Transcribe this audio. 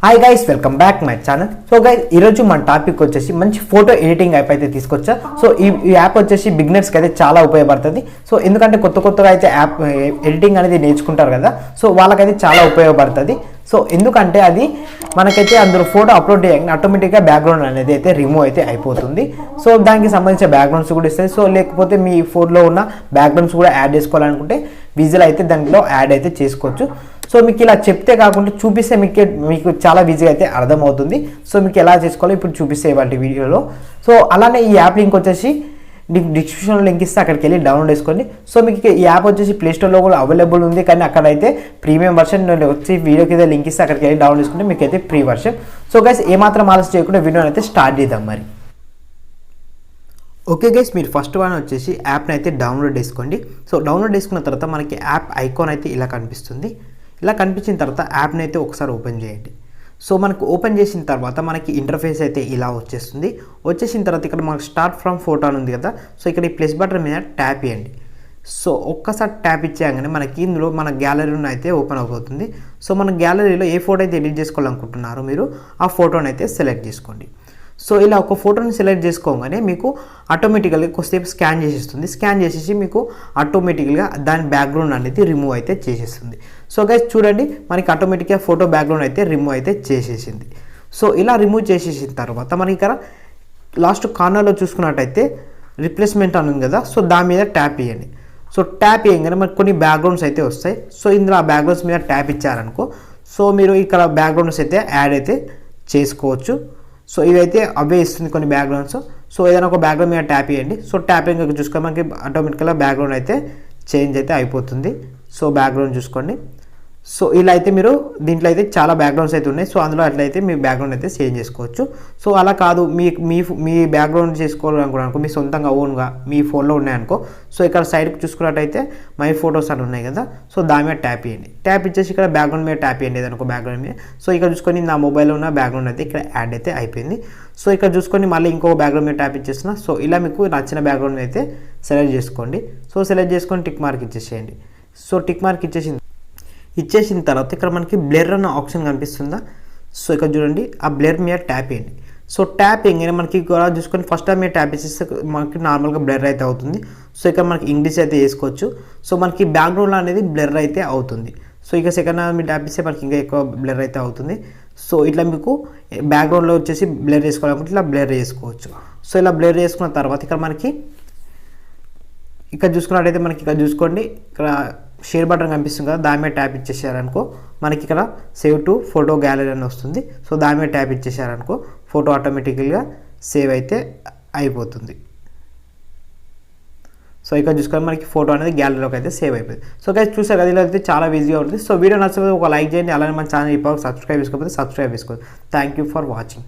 Hi guys, welcome back my channel. So guys, ఈరోజు మన topic వచ్చేసి మంచి ఫోటో ఎడిటింగ్ యాప్ అయితే తీసుకొచ్చా. సో ఈ యాప్ వచ్చేసి బిగినర్స్కి అయితే చాలా ఉపయోగపడుతుంది. సో ఎందుకంటే కొత్తగా అయితే యాప్ ఎడిటింగ్ అనేది నేర్చుకుంటారు కదా, సో వాళ్ళకైతే చాలా ఉపయోగపడుతుంది. సో ఎందుకంటే అది మనకైతే అందులో ఫోటో అప్లోడ్ చేయగానే ఆటోమేటిక్గా బ్యాక్గ్రౌండ్ అనేది అయితే రిమూవ్ అయితే అయిపోతుంది. సో దానికి సంబంధించిన బ్యాక్గ్రౌండ్స్ కూడా ఇస్తాయి. సో లేకపోతే మీ ఫోటోలో ఉన్న బ్యాక్గ్రౌండ్స్ కూడా యాడ్ చేసుకోవాలనుకుంటే విజువల్ అయితే దాంట్లో యాడ్ అయితే చేసుకోవచ్చు. సో మీకు ఇలా చెప్తే కాకుండా చూపిస్తే మీకు చాలా ఈజీగా అయితే అర్థమవుతుంది. సో మీకు ఎలా చేసుకోవాలో ఇప్పుడు చూపిస్తే ఇవాళ వీడియోలో. సో అలానే ఈ యాప్ లింక్ వచ్చేసి డిస్క్రిప్షన్లో లింక్ ఇస్తే అక్కడికి వెళ్ళి డౌన్లోడ్ చేసుకోండి. సో మీకు ఈ యాప్ వచ్చేసి ప్లేస్టోర్లో కూడా అవైలబుల్ ఉంది, కానీ అక్కడైతే ప్రీమియం వర్షన్ వచ్చి వీడియో కింద లింక్ ఇస్తే అక్కడికి వెళ్ళి డౌన్లోడ్ చేసుకుంటే మీకు అయితే ఫ్రీ వర్షన్. సో గైస్, ఏమాత్రం ఆలస్యం చేయకుండా వీడియోని అయితే స్టార్ట్ చేద్దాం మరి. ఓకే గైస్, మీరు ఫస్ట్ వన్ వచ్చేసి యాప్ని అయితే డౌన్లోడ్ చేసుకోండి. సో డౌన్లోడ్ చేసుకున్న తర్వాత మనకి యాప్ ఐకాన్ అయితే ఇలా కనిపిస్తుంది. ఇలా కనిపించిన తర్వాత యాప్ని అయితే ఒకసారి ఓపెన్ చేయండి. సో మనకు ఓపెన్ చేసిన తర్వాత మనకి ఇంటర్ఫేస్ అయితే ఇలా వచ్చేస్తుంది. వచ్చేసిన తర్వాత ఇక్కడ మనకు స్టార్ట్ ఫ్రమ్ ఫోటో అని ఉంది కదా, సో ఇక్కడ ఈ ప్లస్ బటన్ మీద ట్యాప్ చేయండి. సో ఒక్కసారి ట్యాప్ ఇచ్చేయగానే మనకి ఇందులో మన గ్యాలరీని అయితే ఓపెన్ అవుతుంది. సో మన గ్యాలరీలో ఏ ఫోటో అయితే ఎడిట్ చేసుకోవాలనుకుంటున్నారో మీరు ఆ ఫోటోని అయితే సెలెక్ట్ చేసుకోండి. సో ఇలా ఒక ఫోటోని సెలెక్ట్ చేసుకోగానే మీకు ఆటోమేటికల్గా కొద్దిసేపు స్కాన్ చేసేస్తుంది. స్కాన్ చేసేసి మీకు ఆటోమేటికల్గా దాని బ్యాక్గ్రౌండ్ అనేది రిమూవ్ అయితే చేసేస్తుంది. సో గైస్ చూడండి, మనకి ఆటోమేటిక్గా ఫోటో బ్యాక్గ్రౌండ్ అయితే రిమూవ్ అయితే చేసేసింది. సో ఇలా రిమూవ్ చేసేసిన తర్వాత మనకి ఇక్కడ లాస్ట్ కార్నర్లో చూసుకున్నట్టయితే రిప్లేస్మెంట్ అని ఉంది కదా, సో దాని మీద ట్యాప్ చేయండి. సో ట్యాప్ చేయగానే మనకు కొన్ని బ్యాక్గ్రౌండ్స్ అయితే వస్తాయి. సో ఇందులో ఆ బ్యాక్గ్రౌండ్స్ మీద ట్యాప్ ఇచ్చారనుకో, సో మీరు ఇక్కడ బ్యాక్గ్రౌండ్స్ అయితే యాడ్ అయితే చేసుకోవచ్చు. సో ఇవైతే అవే ఇస్తుంది కొన్ని బ్యాక్గ్రౌండ్స్. సో ఏదైనా ఒక బ్యాక్గ్రౌండ్ మీద ట్యాప్ చేయండి. సో ట్యాపింగ్ చూసుకొని మనకి ఆటోమేటిక్గా బ్యాక్గ్రౌండ్ అయితే చేంజ్ అయితే అయిపోతుంది. సో బ్యాక్గ్రౌండ్ చూసుకోండి. సో ఇలా అయితే మీరు దీంట్లో అయితే చాలా బ్యాక్గ్రౌండ్స్ అయితే ఉన్నాయి. సో అందులో అట్లయితే మీ బ్యాక్గ్రౌండ్ అయితే చేంజ్ చేసుకోవచ్చు. సో అలా కాదు, మీ బ్యాక్గ్రౌండ్ చేసుకోవాలనుకో మీ సొంతంగా ఓన్గా మీ ఫోన్లో ఉన్నాయనుకో, సో ఇక్కడ సైడ్కి చూసుకున్నట్టయితే మై ఫొటోస్ అని ఉన్నాయి కదా, సో దాని మీద ట్యాప్ చేయండి. ట్యాప్ ఇచ్చేసి ఇక్కడ బ్యాక్గ్రౌండ్ మీద ట్యాప్ చేయండి, ఏదైనా ఒక బ్యాక్గ్రౌండ్ మీద. సో ఇక్కడ చూసుకొని నా మొబైల్లో ఉన్న బ్యాక్గ్రౌండ్ అయితే ఇక్కడ యాడ్ అయితే అయిపోయింది. సో ఇక్కడ చూసుకొని మళ్ళీ ఇంకో బ్యాక్గ్రౌండ్ మీద ట్యాప్ ఇచ్చేస్తున్నా. సో ఇలా మీకు నచ్చిన బ్యాక్గ్రౌండ్ అయితే సెలెక్ట్ చేసుకోండి. సో సెలెక్ట్ చేసుకొని టిక్ మార్క్ ఇచ్చేసేయండి. సో టిక్ మార్క్ ఇచ్చేసిన తర్వాత ఇక్కడ మనకి బ్లర్ అన్న ఆప్షన్ కనిపిస్తుందా. సో ఇక్కడ చూడండి, ఆ బ్లర్ మీద ట్యాప్ చేయండి. సో ట్యాప్ చేయగానే మనకి ఇక్కడ చూసుకొని ఫస్ట్ టైం మీద ట్యాప్ చేసేస్తే మనకి నార్మల్గా బ్లర్ అయితే అవుతుంది. సో ఇక్కడ మనకి ఇంగ్లీష్ అయితే వేసుకోవచ్చు. సో మనకి బ్యాక్గ్రౌండ్ అనేది బ్లర్ అయితే అవుతుంది. సో ఇక సెకండ్ మీరు ట్యాప్ చేస్తే మనకి ఇంకా ఎక్కువ బ్లర్ అయితే అవుతుంది. సో ఇట్లా మీకు బ్యాక్గ్రౌండ్లో వచ్చేసి బ్లర్ చేసుకోవాలనుకుంటే ఇట్లా బ్లర్ చేసుకోవచ్చు. సో ఇలా బ్లర్ చేసుకున్న తర్వాత ఇక్కడ చూసుకున్నట్టయితే మనకి ఇక్కడ చూసుకోండి, ఇక్కడ షేర్ బటన్ కనిపిస్తుంది కదా, దాని మీద ట్యాప్ ఇచ్చేసారనుకో మనకి ఇక్కడ సేవ్ టు ఫోటో గ్యాలరీ అని వస్తుంది. సో దాని మీద ట్యాప్ ఇచ్చేసారనుకో ఫోటో ఆటోమేటిక్గా సేవ్ అయితే అయిపోతుంది. సో ఇక్కడ చూసుకొని మనకి ఫోటో అనేది గ్యాలరీలోకి అయితే సేవ్ అయిపోయింది. సో గైస్ చూసారు కదా, ఇలా అయితే చాలా ఈజీగా ఉంటుంది. సో వీడియో నచ్చకపోతే ఒక లైక్ చేయండి. అలానే మన ఛానల్ ఇప్పుడు సబ్స్క్రైబ్ చేసుకోకపోతే సబ్స్క్రైబ్ చేసుకోండి. Thank you for watching.